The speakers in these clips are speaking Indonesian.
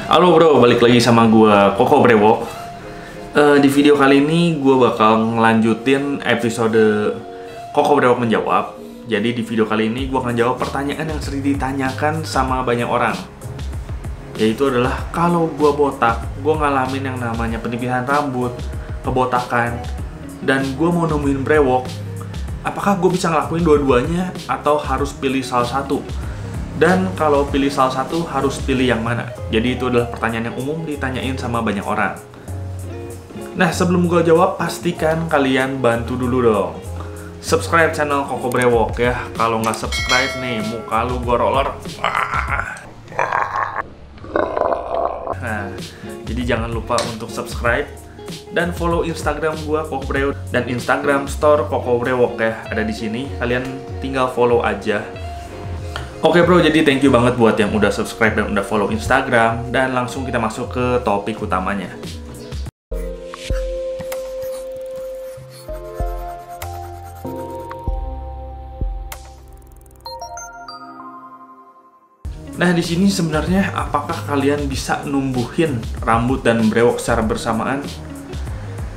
Halo bro, balik lagi sama gua Koko Brewok. Di video kali ini gua bakal ngelanjutin episode Koko Brewok menjawab. Jadi di video kali ini gua akan jawab pertanyaan yang sering ditanyakan sama banyak orang. Yaitu adalah kalau gua botak, gua ngalamin yang namanya penipisan rambut, kebotakan, dan gua mau nemuin brewok. Apakah gue bisa ngelakuin dua-duanya atau harus pilih salah satu? Dan kalau pilih salah satu, harus pilih yang mana? Jadi itu adalah pertanyaan yang umum ditanyain sama banyak orang. Nah, sebelum gue jawab, pastikan kalian bantu dulu dong. Subscribe channel Koko Brewok ya. Kalau nggak subscribe nih, muka lu gue roller. Nah, jadi jangan lupa untuk subscribe dan follow Instagram gua Koko Brewok dan Instagram store Koko Brewok ya, ada di sini. Kalian tinggal follow aja. Oke bro, jadi thank you banget buat yang udah subscribe dan udah follow Instagram, dan langsung kita masuk ke topik utamanya. Nah, di sini sebenarnya apakah kalian bisa numbuhin rambut dan brewok secara bersamaan?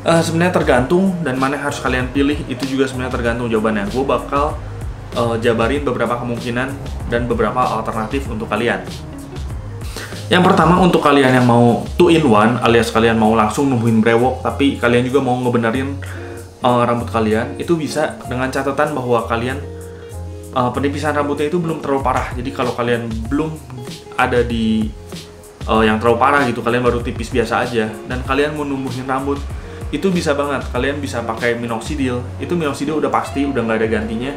Sebenarnya tergantung, dan mana yang harus kalian pilih itu juga sebenarnya tergantung jawabannya. Gue bakal jabarin beberapa kemungkinan dan beberapa alternatif untuk kalian. Yang pertama, untuk kalian yang mau 2-in-1 alias kalian mau langsung numbuhin brewok tapi kalian juga mau ngebenerin rambut kalian, itu bisa dengan catatan bahwa kalian penipisan rambutnya itu belum terlalu parah. Jadi kalau kalian belum ada di yang terlalu parah gitu, kalian baru tipis biasa aja dan kalian mau numbuhin rambut, itu bisa banget kalian bisa pakai minoxidil. Itu minoxidil udah pasti, udah nggak ada gantinya,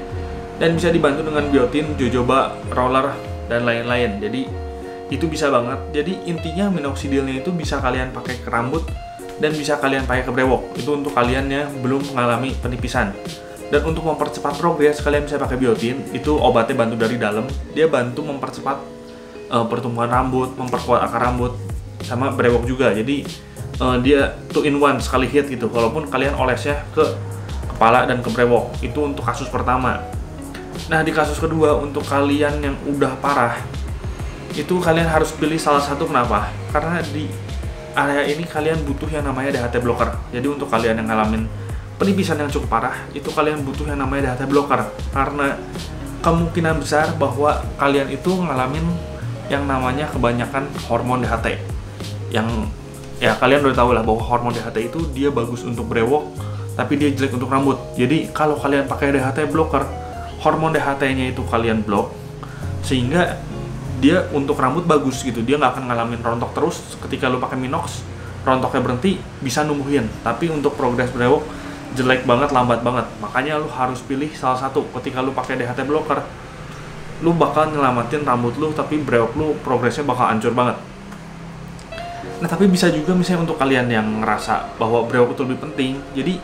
dan bisa dibantu dengan biotin, jojoba, roller, dan lain-lain. Jadi itu bisa banget. Jadi intinya minoxidilnya itu bisa kalian pakai ke rambut dan bisa kalian pakai ke brewok. Itu untuk kalian yang belum mengalami penipisan. Dan untuk mempercepat progres, kalian bisa pakai biotin. Itu obatnya bantu dari dalam. Dia bantu mempercepat pertumbuhan rambut, memperkuat akar rambut, sama brewok juga. Jadi dia 2-in-1 sekali hit gitu. Walaupun kalian olesnya ke kepala dan ke brewok. Itu untuk kasus pertama. Nah, di kasus kedua, untuk kalian yang udah parah, itu kalian harus pilih salah satu. Kenapa? Karena di area ini kalian butuh yang namanya DHT blocker. Jadi untuk kalian yang ngalamin penipisan yang cukup parah, itu kalian butuh yang namanya DHT blocker. Karena kemungkinan besar bahwa kalian itu ngalamin yang namanya kebanyakan hormon DHT. Yang ya kalian udah tahu lah bahwa hormon DHT itu dia bagus untuk brewok, tapi dia jelek untuk rambut. Jadi kalau kalian pakai DHT blocker, hormon DHT-nya itu kalian blok, sehingga dia untuk rambut bagus gitu. Dia nggak akan ngalamin rontok terus. Ketika lu pakai minox, rontoknya berhenti, bisa numbuhin. Tapi untuk progres brewok jelek banget, lambat banget. Makanya lu harus pilih salah satu. Ketika lu pakai DHT blocker, lu bakal nyelamatin rambut lu, tapi brewok lu progresnya bakal hancur banget. Nah, tapi bisa juga misalnya untuk kalian yang ngerasa bahwa brewok itu lebih penting. Jadi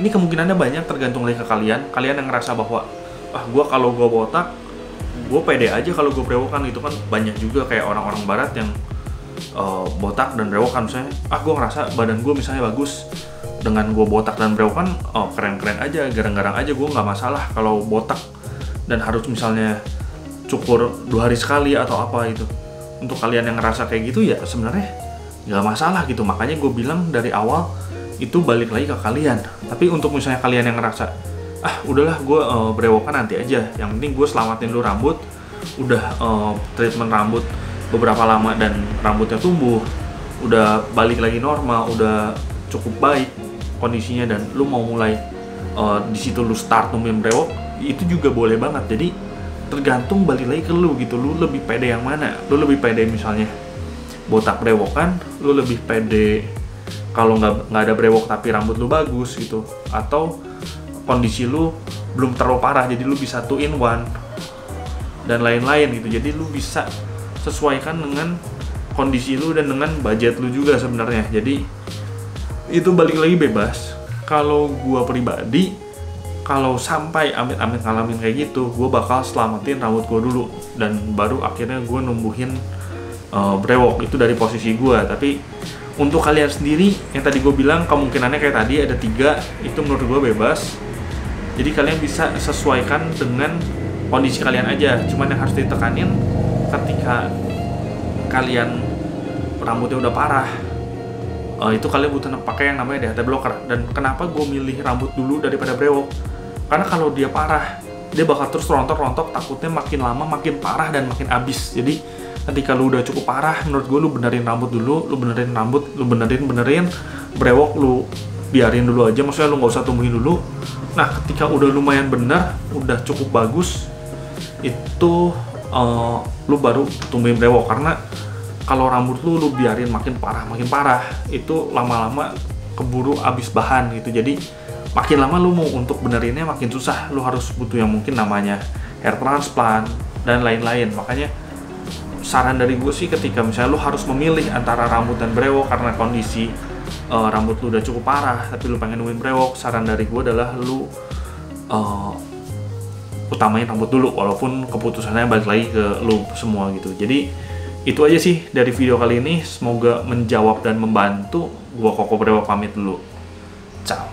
ini kemungkinannya banyak, tergantung lagi ke kalian. Kalian yang ngerasa bahwa gue kalau gue botak, gue pede aja kalau gue brewokan. Itu kan banyak juga kayak orang-orang barat yang botak dan brewokan. Misalnya, gue ngerasa badan gue misalnya bagus, dengan gue botak dan brewokan, keren-keren aja, garang-garang aja, gue nggak masalah kalau botak dan harus misalnya cukur 2 hari sekali atau apa itu. Untuk kalian yang ngerasa kayak gitu, ya sebenarnya nggak masalah gitu. Makanya gue bilang dari awal, itu balik lagi ke kalian. Tapi untuk misalnya kalian yang ngerasa, udahlah gue brewokan nanti aja, yang penting gue selamatin dulu rambut, udah treatment rambut beberapa lama dan rambutnya tumbuh, udah balik lagi normal, udah cukup baik kondisinya, dan lu mau mulai di situ lu start numbuhin brewok, itu juga boleh banget. Jadi tergantung, balik lagi ke lu gitu. Lu lebih pede yang mana? Lu lebih pede misalnya botak brewokan, lu lebih pede kalau nggak ada brewok tapi rambut lu bagus gitu, atau kondisi lu belum terlalu parah jadi lu bisa 2-in-1 dan lain-lain gitu. Jadi lu bisa sesuaikan dengan kondisi lu dan dengan budget lu juga sebenarnya. Jadi itu balik lagi bebas. Kalau gua pribadi, kalau sampai amit-amit ngalamin kayak gitu, gua bakal selamatin rambut gua dulu, dan baru akhirnya gua numbuhin brewok. Itu dari posisi gua. Tapi untuk kalian sendiri, yang tadi gue bilang kemungkinannya kayak tadi ada 3, itu menurut gue bebas. Jadi kalian bisa sesuaikan dengan kondisi kalian aja. Cuman yang harus ditekanin, ketika kalian rambutnya udah parah, itu kalian butuh pakai yang namanya DHT blocker. Dan kenapa gue milih rambut dulu daripada brewok? Karena kalau dia parah, dia bakal terus rontok-rontok, takutnya makin lama makin parah dan makin abis. Jadi ketika lu udah cukup parah, menurut gue lu benerin rambut dulu, lu benerin rambut, lu benerin, brewok lu biarin dulu aja, maksudnya lu nggak usah tumbuhin dulu. Nah ketika udah lumayan bener, udah cukup bagus, itu lu baru tumbuhin brewok. Karena kalau rambut lu biarin makin parah, itu lama-lama keburu abis bahan gitu. Jadi makin lama lu mau untuk benerinnya makin susah, lu harus butuh yang mungkin namanya hair transplant dan lain-lain. Makanya saran dari gue sih, ketika misalnya lu harus memilih antara rambut dan brewok karena kondisi rambut lu udah cukup parah tapi lu pengen nemuin brewok, saran dari gue adalah lu utamain rambut dulu, walaupun keputusannya balik lagi ke lu semua gitu. Jadi itu aja sih dari video kali ini, semoga menjawab dan membantu. Gua Koko Brewok pamit dulu, ciao.